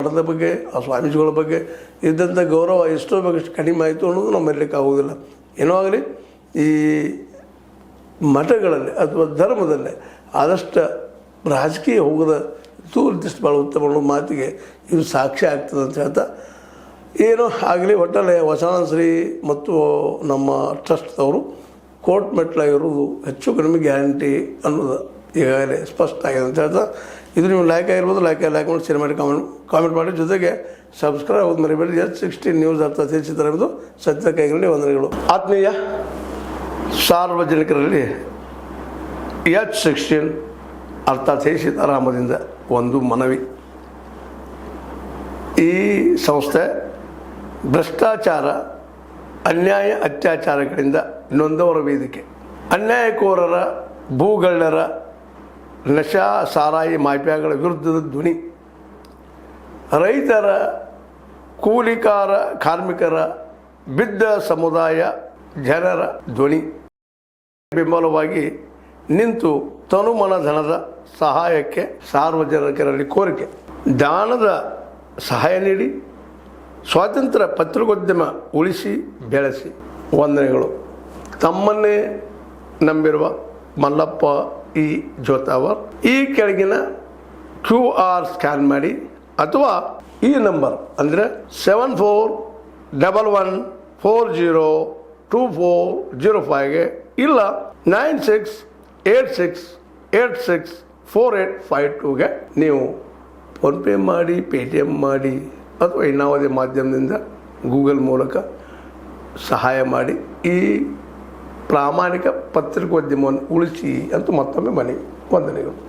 ಮಠದ ಬಗ್ಗೆ ಆ ಸ್ವಾಮೀಜಿಗಳ ಬಗ್ಗೆ ಇದ್ದಂಥ ಗೌರವ ಎಷ್ಟೋ ಬೇಕಷ್ಟು ಕಡಿಮೆ ಆಯಿತು ಅನ್ನೋದು ನಾವು ಮರೀಲಿಕ್ಕೆ ಆಗೋದಿಲ್ಲ. ಏನೋ ಆಗಲಿ ಈ ಮಠಗಳಲ್ಲಿ ಅಥವಾ ಧರ್ಮದಲ್ಲೇ ಆದಷ್ಟು ರಾಜಕೀಯ ಹೋಗೋದ ದೂರದೃಷ್ಟಿ ಭಾಳ ಉತ್ತಮ ಅನ್ನೋ ಮಾತಿಗೆ ಇದು ಸಾಕ್ಷಿ ಆಗ್ತದೆ ಅಂತ ಹೇಳ್ತಾ, ಏನೋ ಆಗಲಿ ಒಟ್ಟಲ್ಲಿ ವಚನಾಂಶ್ರೀ ಮತ್ತು ನಮ್ಮ ಟ್ರಸ್ಟ್ದವರು ಕೋರ್ಟ್ ಮೆಟ್ಲಾಗಿರೋದು ಹೆಚ್ಚು ಕಡಿಮೆ ಗ್ಯಾರಂಟಿ ಅನ್ನೋದು ಈಗಾಗಲೇ ಸ್ಪಷ್ಟ ಆಗಿದೆ ಅಂತ ಹೇಳ್ತಾ, ಇದು ನೀವು ಲೈಕ್ ಆಗಿರ್ಬೋದು, ಲೈಕ್ ಮಾಡಿ ಶೇರ್ ಮಾಡಿ ಕಾಮೆಂಟ್ ಮಾಡಿ, ಜೊತೆಗೆ ಸಬ್ಸ್ಕ್ರೈಬ್ ಆಗೋದು ಮರಿಬೇಡಿ. H16 ನ್ಯೂಸ್ ಅರ್ಥ ತಿಳಿಸಿದ್ದಾರೆ ಎಂಬುದು ಸತ್ಯ ಕೈಗಳಲ್ಲಿ ವಂದನೆಗಳು. ಆತ್ಮೀಯ ಸಾರ್ವಜನಿಕರಲ್ಲಿ H16 ಅರ್ಥಾತ್ ಸೀತಾರಾಮದಿಂದ ಒಂದು ಮನವಿ. ಈ ಸಂಸ್ಥೆ ಭ್ರಷ್ಟಾಚಾರ, ಅನ್ಯಾಯ, ಅತ್ಯಾಚಾರಗಳಿಂದ ನೊಂದವರ ವೇದಿಕೆ. ಅನ್ಯಾಯಕೋರರ, ಭೂಗಳ್ಳರ, ನಶಾ ಸಾರಾಯಿ ಮಾಫಿಯಾಗಳ ವಿರುದ್ಧದ ಧ್ವನಿ. ರೈತರ, ಕೂಲಿಕಾರ, ಕಾರ್ಮಿಕರ, ಬಿದ್ದ ಸಮುದಾಯ ಜನರ ಧ್ವನಿ. ಬೆಂಬಲವಾಗಿ ನಿಂತು ತನುಮನ ಧನದ ಸಹಾಯಕ್ಕೆ ಸಾರ್ವಜನಿಕರಲ್ಲಿ ಕೋರಿಕೆ. ದಾನದ ಸಹಾಯ ನೀಡಿ ಸ್ವಾತಂತ್ರ್ಯ ಪತ್ರಿಕೋದ್ಯಮ ಉಳಿಸಿ ಬೆಳೆಸಿ. ವಂದನೆಗಳು. ತಮ್ಮನ್ನೇ ನಂಬಿರುವ ಮಲ್ಲಪ್ಪ ಇ ಜೋತಾವರ್. ಈ ಕೆಳಗಿನ QR ಸ್ಕ್ಯಾನ್ ಮಾಡಿ ಅಥವಾ ಈ ನಂಬರ್ ಅಂದರೆ 7411402405ಗೆ ಇಲ್ಲ 9686864852ಗೆ ನೀವು ಫೋನ್ಪೇ ಮಾಡಿ, ಪೇಟಿಎಮ್ ಮಾಡಿ ಅಥವಾ ಇನ್ನಾವುದೇ ಮಾಧ್ಯಮದಿಂದ ಗೂಗಲ್ ಮೂಲಕ ಸಹಾಯ ಮಾಡಿ ಈ ಪ್ರಾಮಾಣಿಕ ಪತ್ರಿಕೋದ್ಯಮವನ್ನು ಉಳಿಸಿ ಅಂತ ಮತ್ತೊಮ್ಮೆ ಮನವಿ. ವಂದನೆಗಳು.